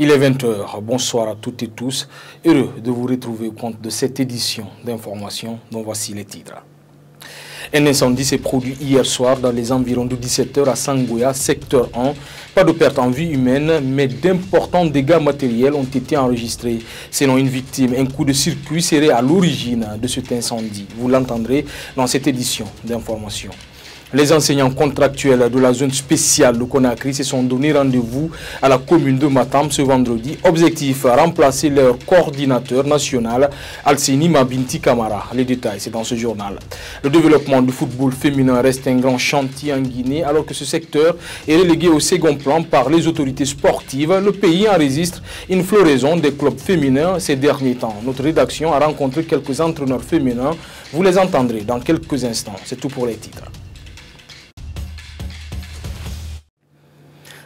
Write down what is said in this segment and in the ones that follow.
Il est 20 h. Bonsoir à toutes et tous. Heureux de vous retrouver au compte de cette édition d'information dont voici les titres. Un incendie s'est produit hier soir dans les environs de 17 h à Sangoya, secteur 1. Pas de perte en vie humaine, mais d'importants dégâts matériels ont été enregistrés. Selon une victime, un coup de circuit serait à l'origine de cet incendie. Vous l'entendrez dans cette édition d'information. Les enseignants contractuels de la zone spéciale de Conakry se sont donné rendez-vous à la commune de Matam ce vendredi. Objectif, remplacer leur coordinateur national, Alseni Mabinti Kamara. Les détails, c'est dans ce journal. Le développement du football féminin reste un grand chantier en Guinée, alors que ce secteur est relégué au second plan par les autorités sportives. Le pays enregistre une floraison des clubs féminins ces derniers temps. Notre rédaction a rencontré quelques entraîneurs féminins. Vous les entendrez dans quelques instants. C'est tout pour les titres.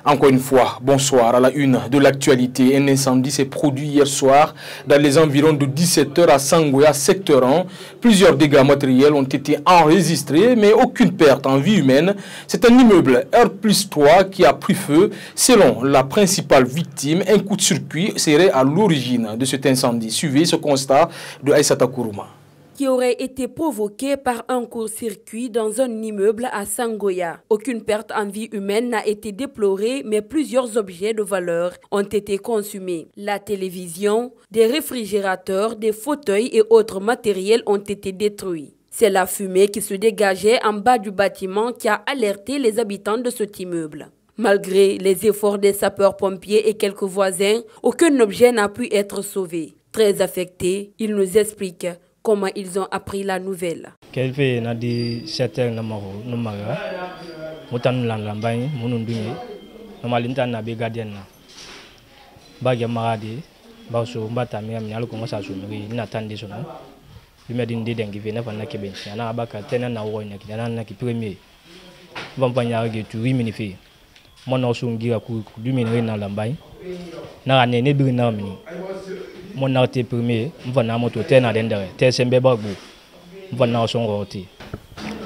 Encore une fois, bonsoir. À la une de l'actualité, un incendie s'est produit hier soir dans les environs de 17 h à Sangoya, secteur 1. Plusieurs dégâts matériels ont été enregistrés, mais aucune perte en vie humaine. C'est un immeuble R+3 qui a pris feu. Selon la principale victime, un coup de circuit serait à l'origine de cet incendie. Suivez ce constat de Aïssata Kourouma. Qui aurait été provoqué par un court-circuit dans un immeuble à Sangoya. Aucune perte en vie humaine n'a été déplorée, mais plusieurs objets de valeur ont été consumés. La télévision, des réfrigérateurs, des fauteuils et autres matériels ont été détruits. C'est la fumée qui se dégageait en bas du bâtiment qui a alerté les habitants de cet immeuble. Malgré les efforts des sapeurs-pompiers et quelques voisins, aucun objet n'a pu être sauvé. Très affectés, ils nous expliquent comment ils ont appris la nouvelle.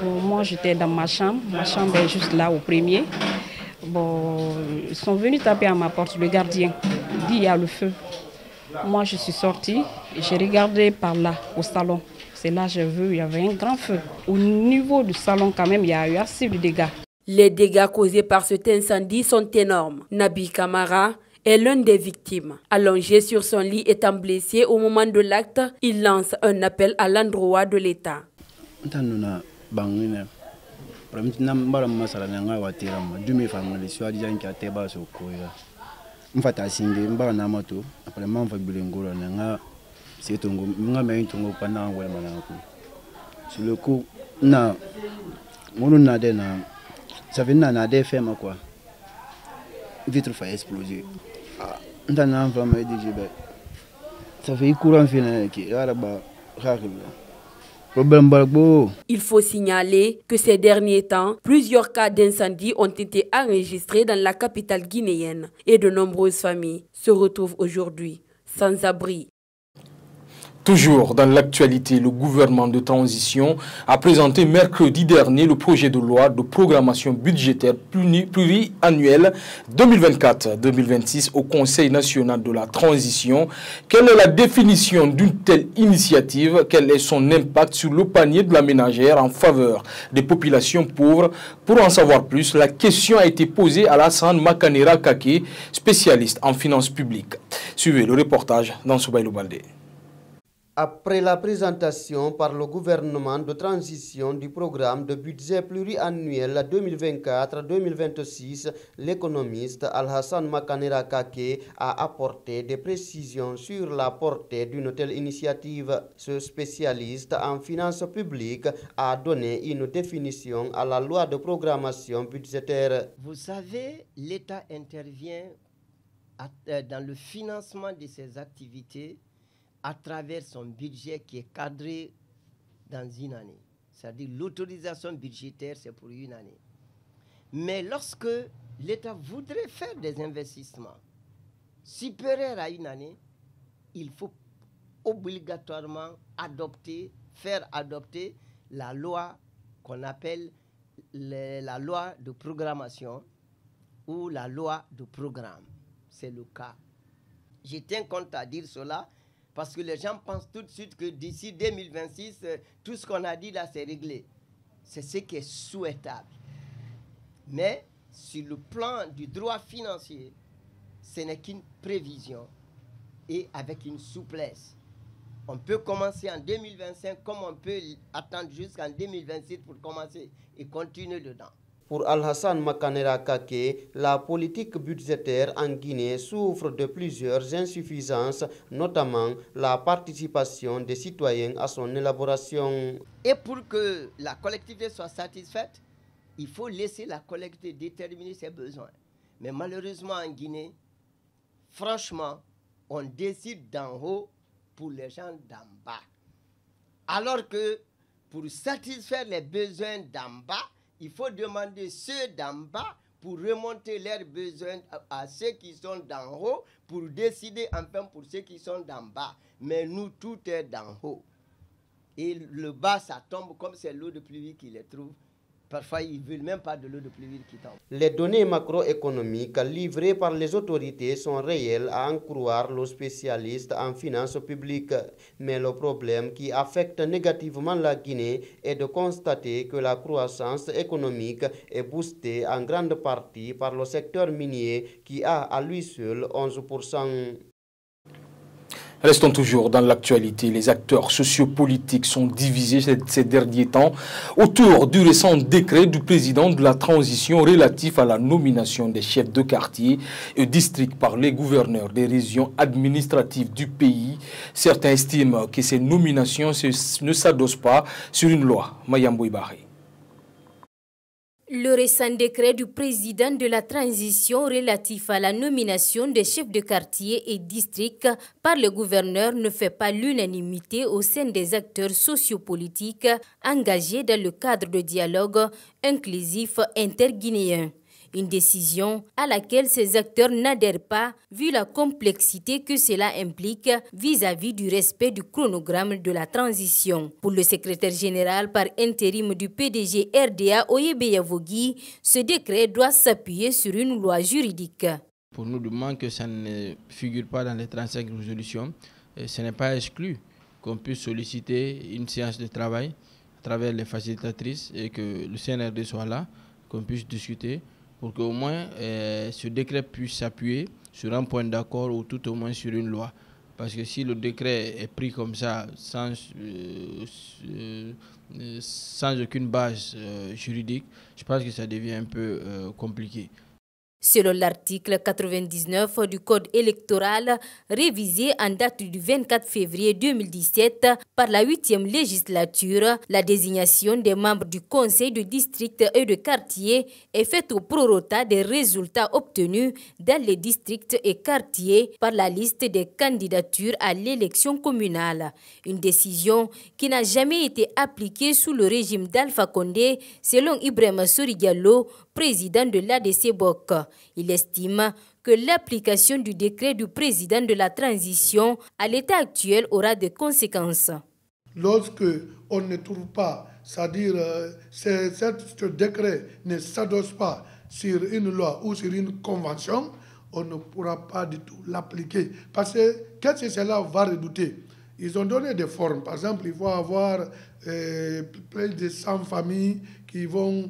Moi j'étais dans ma chambre est juste là au premier. Bon, ils sont venus taper à ma porte, le gardien dit il y a le feu. Moi je suis sortie et j'ai regardé par là au salon. C'est là que j'ai vu il y avait un grand feu. Au niveau du salon quand même il y a eu assez de dégâts. Les dégâts causés par cet incendie sont énormes. Nabi Kamara est l'un des victimes. Allongé sur son lit étant blessé au moment de l'acte, il lance un appel à l'endroit de l'État. Sur le coup, ça fait des fermes quoi. Vitre fait exploser. Ça fait courant Il faut signaler que ces derniers temps, plusieurs cas d'incendie ont été enregistrés dans la capitale guinéenne et de nombreuses familles se retrouvent aujourd'hui sans abri. Toujours dans l'actualité, le gouvernement de transition a présenté mercredi dernier le projet de loi de programmation budgétaire pluriannuelle 2024-2026 au Conseil national de la transition. Quelle est la définition d'une telle initiative? Quel est son impact sur le panier de la ménagère en faveur des populations pauvres? Pour en savoir plus, la question a été posée à Alassane Makanera Kake, spécialiste en finances publiques. Suivez le reportage dans Soubaïlou Baldé. Après la présentation par le gouvernement de transition du programme de budget pluriannuel 2024-2026, l'économiste Al-Hassan Makanera Kake a apporté des précisions sur la portée d'une telle initiative. Ce spécialiste en finances publiques a donné une définition à la loi de programmation budgétaire. Vous savez, l'État intervient dans le financement de ses activités à travers son budget qui est cadré dans une année. C'est-à-dire l'autorisation budgétaire, c'est pour une année. Mais lorsque l'État voudrait faire des investissements supérieurs à une année, il faut obligatoirement faire adopter la loi qu'on appelle la loi de programmation ou la loi de programme. C'est le cas Je tiens compte à dire cela parce que les gens pensent tout de suite que d'ici 2026, tout ce qu'on a dit là, c'est réglé. C'est ce qui est souhaitable. Mais sur le plan du droit financier, ce n'est qu'une prévision et avec une souplesse. On peut commencer en 2025 comme on peut attendre jusqu'en 2026 pour commencer et continuer dedans. Pour Alhassane Makanera Kake, la politique budgétaire en Guinée souffre de plusieurs insuffisances, notamment la participation des citoyens à son élaboration. Et pour que la collectivité soit satisfaite, il faut laisser la collectivité déterminer ses besoins. Mais malheureusement en Guinée, franchement, on décide d'en haut pour les gens d'en bas. Alors que pour satisfaire les besoins d'en bas, il faut demander ceux d'en bas pour remonter leurs besoins à ceux qui sont d'en haut, pour décider enfin pour ceux qui sont d'en bas. Mais nous, tout est d'en haut. Et le bas, ça tombe comme c'est l'eau de pluie qui les trouve. Parfois, ils ne veulent même pas de l'eau de pluie qui tombe. Les données macroéconomiques livrées par les autorités sont réelles à en croire les spécialistes en finances publiques. Mais le problème qui affecte négativement la Guinée est de constater que la croissance économique est boostée en grande partie par le secteur minier qui a à lui seul 11%. Restons toujours dans l'actualité. Les acteurs sociopolitiques sont divisés ces derniers temps autour du récent décret du président de la transition relatif à la nomination des chefs de quartier et districts par les gouverneurs des régions administratives du pays. Certains estiment que ces nominations ne s'adossent pas sur une loi. Mayambo Ibaré. Le récent décret du président de la transition relatif à la nomination des chefs de quartier et districts par le gouverneur ne fait pas l'unanimité au sein des acteurs sociopolitiques engagés dans le cadre de dialogue inclusif interguinéen. Une décision à laquelle ces acteurs n'adhèrent pas vu la complexité que cela implique vis-à-vis du respect du chronogramme de la transition. Pour le secrétaire général par intérim du PDG RDA Oyebe Yavogui, ce décret doit s'appuyer sur une loi juridique. Pour nous, du moment que ça ne figure pas dans les 35 résolutions, ce n'est pas exclu qu'on puisse solliciter une séance de travail à travers les facilitatrices et que le CNRD soit là, qu'on puisse discuter, pour qu'au moins ce décret puisse s'appuyer sur un point d'accord ou tout au moins sur une loi. Parce que si le décret est pris comme ça, sans aucune base juridique, je pense que ça devient un peu compliqué. Selon l'article 99 du Code électoral, révisé en date du 24 février 2017 par la 8e législature, la désignation des membres du Conseil de district et de quartier est faite au prorata des résultats obtenus dans les districts et quartiers par la liste des candidatures à l'élection communale. Une décision qui n'a jamais été appliquée sous le régime d'Alpha Condé, selon Ibrahima Sori Diallo, président de l'ADC-BOC. Il estime que l'application du décret du président de la transition à l'état actuel aura des conséquences. Lorsque on ne trouve pas, c'est-à-dire ce décret ne s'adosse pas sur une loi ou sur une convention, on ne pourra pas du tout l'appliquer. Parce que qu'est-ce que cela va redouter? Ils ont donné des formes. Par exemple, il faut avoir plus de 100 familles qui vont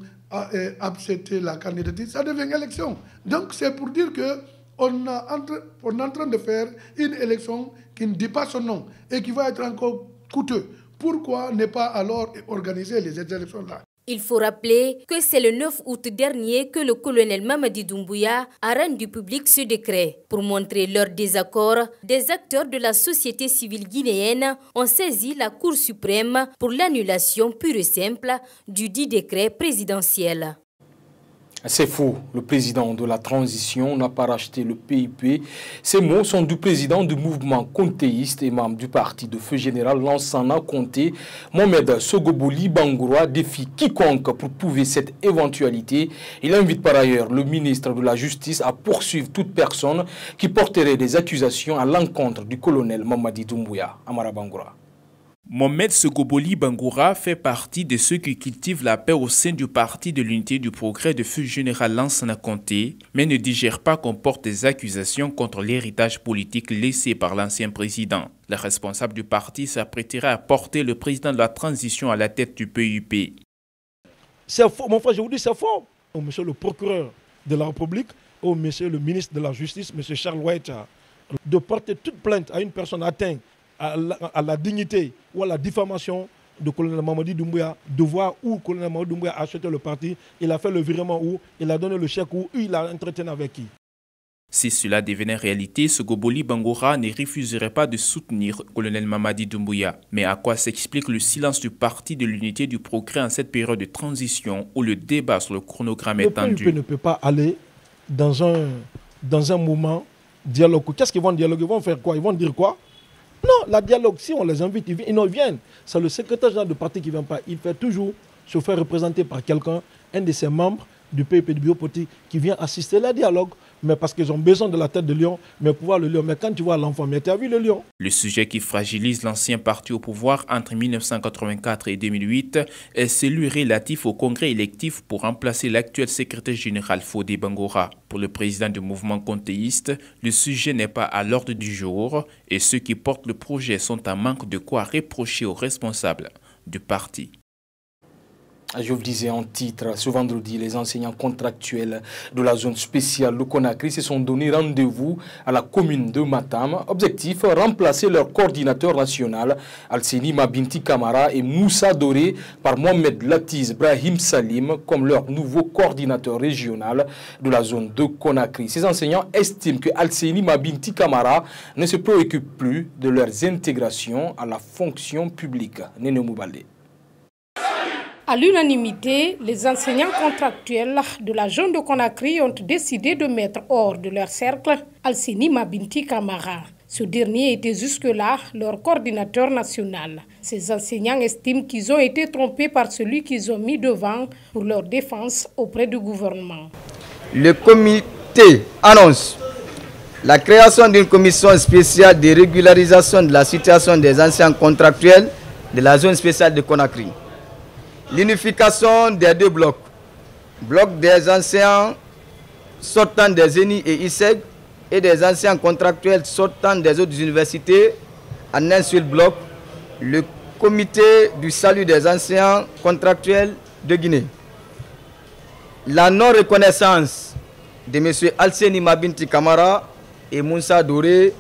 accepter la candidature, ça devient une élection. Donc c'est pour dire qu'on est en train de faire une élection qui ne dit pas son nom et qui va être encore coûteux. Pourquoi ne pas alors organiser les élections-là? Il faut rappeler que c'est le 9 août dernier que le colonel Mamadi Doumbouya a rendu public ce décret. Pour montrer leur désaccord, des acteurs de la société civile guinéenne ont saisi la Cour suprême pour l'annulation pure et simple du dit décret présidentiel. C'est faux. Le président de la transition n'a pas racheté le PIP. Ces mots sont du président du mouvement contéiste et membre du parti de feu général Lansana Conté. Mohamed Sogoboli Bangoura défie quiconque pour prouver cette éventualité. Il invite par ailleurs le ministre de la Justice à poursuivre toute personne qui porterait des accusations à l'encontre du colonel Mamadi Doumbouya. Amara Bangoura. Mohamed Segoboli Bangoura fait partie de ceux qui cultivent la paix au sein du Parti de l'Unité du Progrès de feu général Lansana Conté, mais ne digère pas qu'on porte des accusations contre l'héritage politique laissé par l'ancien président. Le responsable du parti s'apprêterait à porter le président de la transition à la tête du PUP. C'est faux, mon frère, je vous dis c'est faux. Monsieur le procureur de la République, monsieur le ministre de la Justice, monsieur Charles White, de porter toute plainte à une personne atteinte à la dignité ou à la diffamation de colonel Mamadi Doumbouya, de voir où colonel Mamadi Doumbouya a acheté le parti, il a fait le virement où, il a donné le chèque où, il a entretenu avec qui. Si cela devenait réalité, Segoboli Bangoura ne refuserait pas de soutenir colonel Mamadi Doumbouya. Mais à quoi s'explique le silence du Parti de l'Unité du Progrès en cette période de transition où le débat sur le chronogramme est tendu? Le PUP ne peut pas aller dans un moment dialogue. Qu'est-ce qu'ils vont dialoguer? Ils vont faire quoi? Ils vont dire quoi? Non, la dialogue, si on les invite, ils ne viennent. C'est le secrétaire général du parti qui ne vient pas. Il fait toujours se faire représenter par quelqu'un, un de ses membres du PUP du bureau politique qui vient assister la dialogue. Mais parce qu'ils ont besoin de la tête de lion, mais pour voir le lion. Mais quand tu vois l'enfant, mais tu as vu le lion? Le sujet qui fragilise l'ancien parti au pouvoir entre 1984 et 2008 est celui relatif au congrès électif pour remplacer l'actuel secrétaire général Fodé Bangoura. Pour le président du mouvement contéiste, le sujet n'est pas à l'ordre du jour et ceux qui portent le projet sont en manque de quoi reprocher aux responsables du parti. Je vous disais en titre, ce vendredi, les enseignants contractuels de la zone spéciale de Conakry se sont donné rendez-vous à la commune de Matam. Objectif, remplacer leur coordinateur national, Alseni Mabinti Kamara et Moussa Doré, par Mohamed Latiz Brahim Salim, comme leur nouveau coordinateur régional de la zone de Conakry. Ces enseignants estiment que Alseni Mabinti Kamara ne se préoccupe plus de leurs intégrations à la fonction publique. Nene Moubalé. À l'unanimité, les enseignants contractuels de la zone de Conakry ont décidé de mettre hors de leur cercle Alseni Mabinti Kamara. Ce dernier était jusque-là leur coordinateur national. Ces enseignants estiment qu'ils ont été trompés par celui qu'ils ont mis devant pour leur défense auprès du gouvernement. Le comité annonce la création d'une commission spéciale de régularisation de la situation des anciens contractuels de la zone spéciale de Conakry. L'unification des deux blocs, bloc des anciens sortant des ENI et ISEG et des anciens contractuels sortant des autres universités en un seul bloc, le comité du salut des anciens contractuels de Guinée. La non-reconnaissance de M. Alseni Mabinti Kamara et Moussa Doré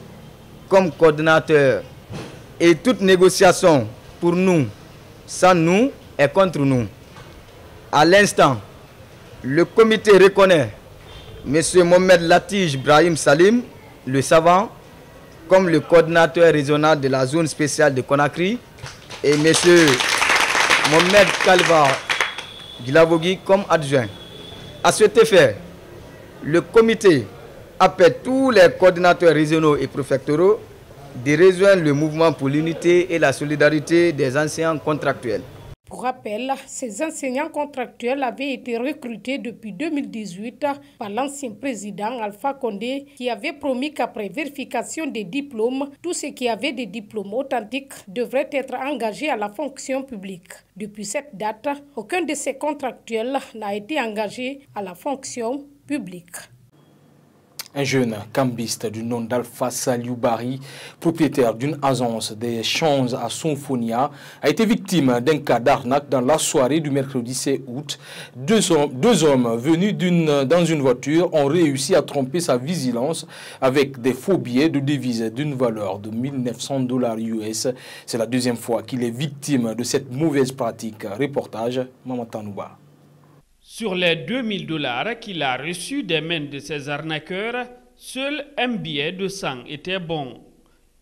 comme coordinateur et toute négociation pour nous, sans nous, est contre nous. À l'instant, le comité reconnaît M. Mohamed Latiz Brahim Salim, le savant, comme le coordinateur régional de la zone spéciale de Conakry et M. Mohamed Kalva Gilavogui comme adjoint. À cet effet, le comité appelle tous les coordinateurs régionaux et préfectoraux de rejoindre le mouvement pour l'unité et la solidarité des anciens contractuels. Pour rappel, ces enseignants contractuels avaient été recrutés depuis 2018 par l'ancien président Alpha Condé qui avait promis qu'après vérification des diplômes, tous ceux qui avaient des diplômes authentiques devraient être engagés à la fonction publique. Depuis cette date, aucun de ces contractuels n'a été engagé à la fonction publique. Un jeune cambiste du nom d'Alpha Saliou Bari, propriétaire d'une agence des champs à Sonfonia, a été victime d'un cas d'arnaque dans la soirée du mercredi 16 août. Deux hommes venus dans une voiture ont réussi à tromper sa vigilance avec des faux billets de devise d'une valeur de $1900 US. C'est la deuxième fois qu'il est victime de cette mauvaise pratique. Reportage Maman Tanouba. Sur les $2000 qu'il a reçus des mains de ces arnaqueurs, seul un billet de 100 était bon.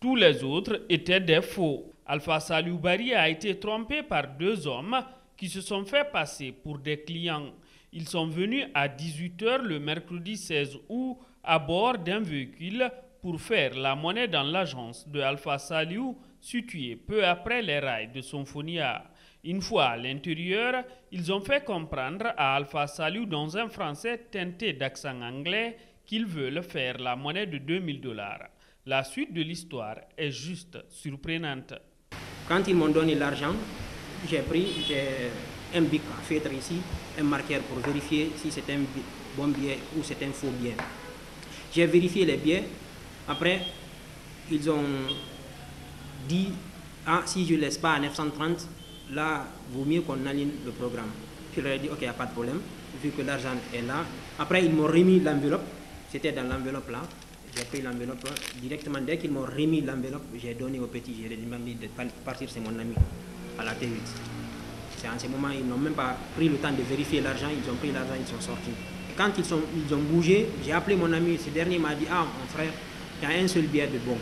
Tous les autres étaient des faux. Alpha Saliou Bari a été trompé par deux hommes qui se sont fait passer pour des clients. Ils sont venus à 18 h le mercredi 16 août à bord d'un véhicule pour faire la monnaie dans l'agence de Alpha Saliou, située peu après les rails de Sonfonia. Une fois à l'intérieur, ils ont fait comprendre à Alpha Saliou dans un français teinté d'accent anglais qu'ils veulent faire la monnaie de $2000. La suite de l'histoire est juste surprenante. Quand ils m'ont donné l'argent, j'ai un bic à feutre ici, un marqueur pour vérifier si c'est un bon billet ou c'est un faux billet. J'ai vérifié les billets. Après, ils ont dit, ah, si je ne laisse pas à 930, là, vaut mieux qu'on aligne le programme. Je leur ai dit, ok, il n'y a pas de problème, vu que l'argent est là. Après, ils m'ont remis l'enveloppe. C'était dans l'enveloppe là. J'ai pris l'enveloppe directement. Dès qu'ils m'ont remis l'enveloppe, j'ai donné au petit, j'ai demandé de partir, c'est mon ami, à la T8. C'est en ce moment, ils n'ont même pas pris le temps de vérifier l'argent, ils ont pris l'argent, ils sont sortis. Et quand ils ont bougé, j'ai appelé mon ami, ce dernier m'a dit, ah mon frère, il y a un seul billet de bon.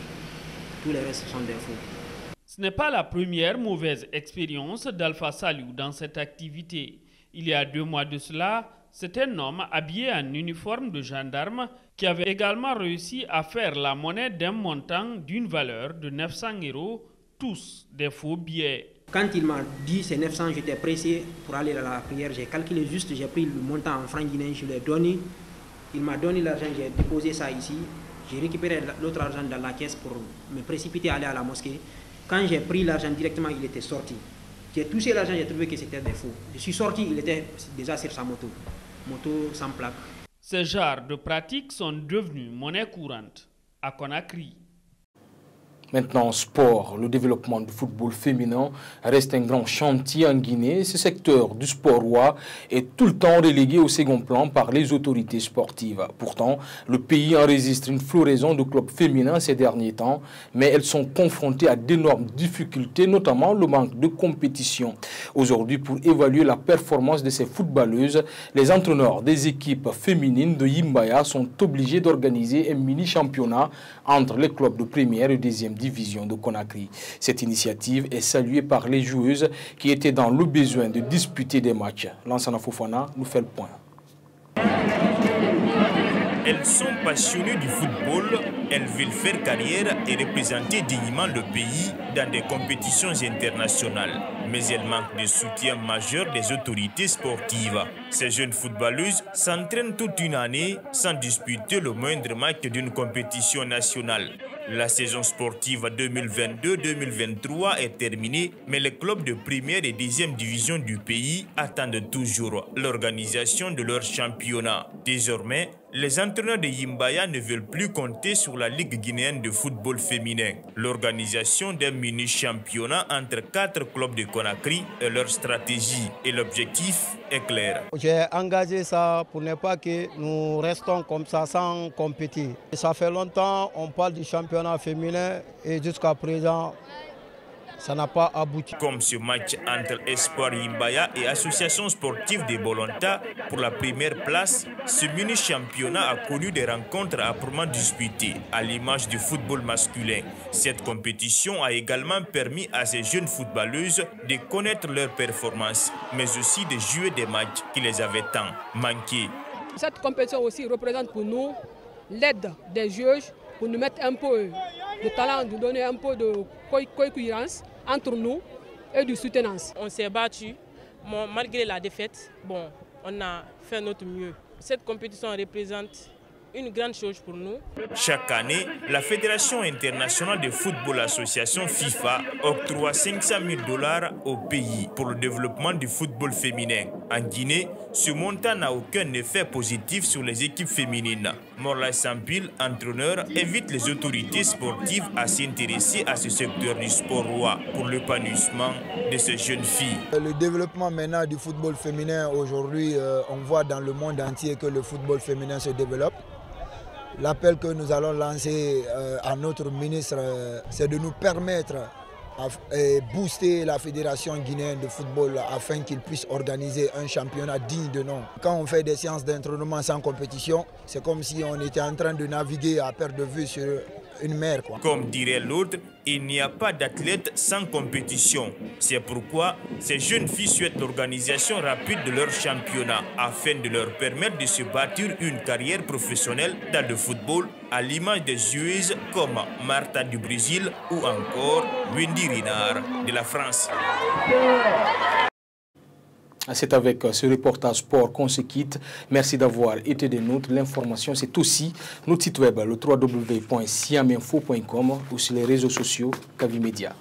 Tous les restes sont des faux. Ce n'est pas la première mauvaise expérience d'Alpha Saliou dans cette activité. Il y a 2 mois de cela, c'est un homme habillé en uniforme de gendarme qui avait également réussi à faire la monnaie d'un montant d'une valeur de 900 €, tous des faux billets. Quand il m'a dit c'est 900, j'étais pressé pour aller à la prière. J'ai calculé juste, j'ai pris le montant en francs guinéens, je l'ai donné. Il m'a donné l'argent, j'ai déposé ça ici. J'ai récupéré l'autre argent dans la caisse pour me précipiter à aller à la mosquée. Quand j'ai pris l'argent directement, il était sorti. J'ai touché l'argent, j'ai trouvé que c'était des faux. Je suis sorti, il était déjà sur sa moto sans plaque. Ces genres de pratiques sont devenues monnaie courante à Conakry. Maintenant, sport. Le développement du football féminin reste un grand chantier en Guinée. Ce secteur du sport roi est tout le temps relégué au second plan par les autorités sportives. Pourtant, le pays enregistre une floraison de clubs féminins ces derniers temps, mais elles sont confrontées à d'énormes difficultés, notamment le manque de compétition. Aujourd'hui, pour évaluer la performance de ces footballeuses, les entraîneurs des équipes féminines de Yimbaya sont obligés d'organiser un mini-championnat entre les clubs de première et deuxième division de Conakry. Cette initiative est saluée par les joueuses qui étaient dans le besoin de disputer des matchs. Lansana Fofana nous fait le point. Elles sont passionnées du football, elles veulent faire carrière et représenter dignement le pays dans des compétitions internationales. Mais elles manquent de soutien majeur des autorités sportives. Ces jeunes footballeuses s'entraînent toute une année sans disputer le moindre match d'une compétition nationale. La saison sportive 2022-2023 est terminée, mais les clubs de première et deuxième division du pays attendent toujours l'organisation de leur championnat. Désormais, les entraîneurs de Yimbaya ne veulent plus compter sur la Ligue guinéenne de football féminin. L'organisation d'un mini-championnat entre 4 clubs de Conakry est leur stratégie et l'objectif est clair. J'ai engagé ça pour ne pas que nous restons comme ça sans compétir. Ça fait longtemps qu'on parle du championnat féminin et jusqu'à présent, ça n'a pas abouti. Comme ce match entre Espoir Yimbaya et Association sportive de Bolonta pour la première place, ce mini-championnat a connu des rencontres âprement disputées, à l'image du football masculin. Cette compétition a également permis à ces jeunes footballeuses de connaître leurs performances, mais aussi de jouer des matchs qui les avaient tant manqués. Cette compétition aussi représente pour nous l'aide des juges pour nous mettre un peu de talent, nous donner un peu de cohérence entre nous et de soutenance. On s'est battu, malgré la défaite, on a fait notre mieux. Cette compétition représente une grande chose pour nous. Chaque année, la Fédération internationale de football association FIFA octroie 500 000 $ au pays pour le développement du football féminin. En Guinée, ce montant n'a aucun effet positif sur les équipes féminines. Morlaye Sampil, entraîneur, invite les autorités sportives à s'intéresser à ce secteur du sport roi pour l'épanouissement de ces jeunes filles. Le développement maintenant du football féminin aujourd'hui, on voit dans le monde entier que le football féminin se développe. L'appel que nous allons lancer à notre ministre, c'est de nous permettre de booster la Fédération guinéenne de football afin qu'il puisse organiser un championnat digne de nom. Quand on fait des séances d'entraînement sans compétition, c'est comme si on était en train de naviguer à perte de vue sur une mer. Comme dirait l'autre, il n'y a pas d'athlètes sans compétition. C'est pourquoi ces jeunes filles souhaitent l'organisation rapide de leur championnat afin de leur permettre de se bâtir une carrière professionnelle dans le football à l'image des joueuses comme Martha du Brésil ou encore Wendy Renard de la France. C'est avec ce reportage sport qu'on se quitte. Merci d'avoir été des nôtres. L'information, c'est aussi notre site web, le www.siaminfo.com ou sur les réseaux sociaux Kavimedia.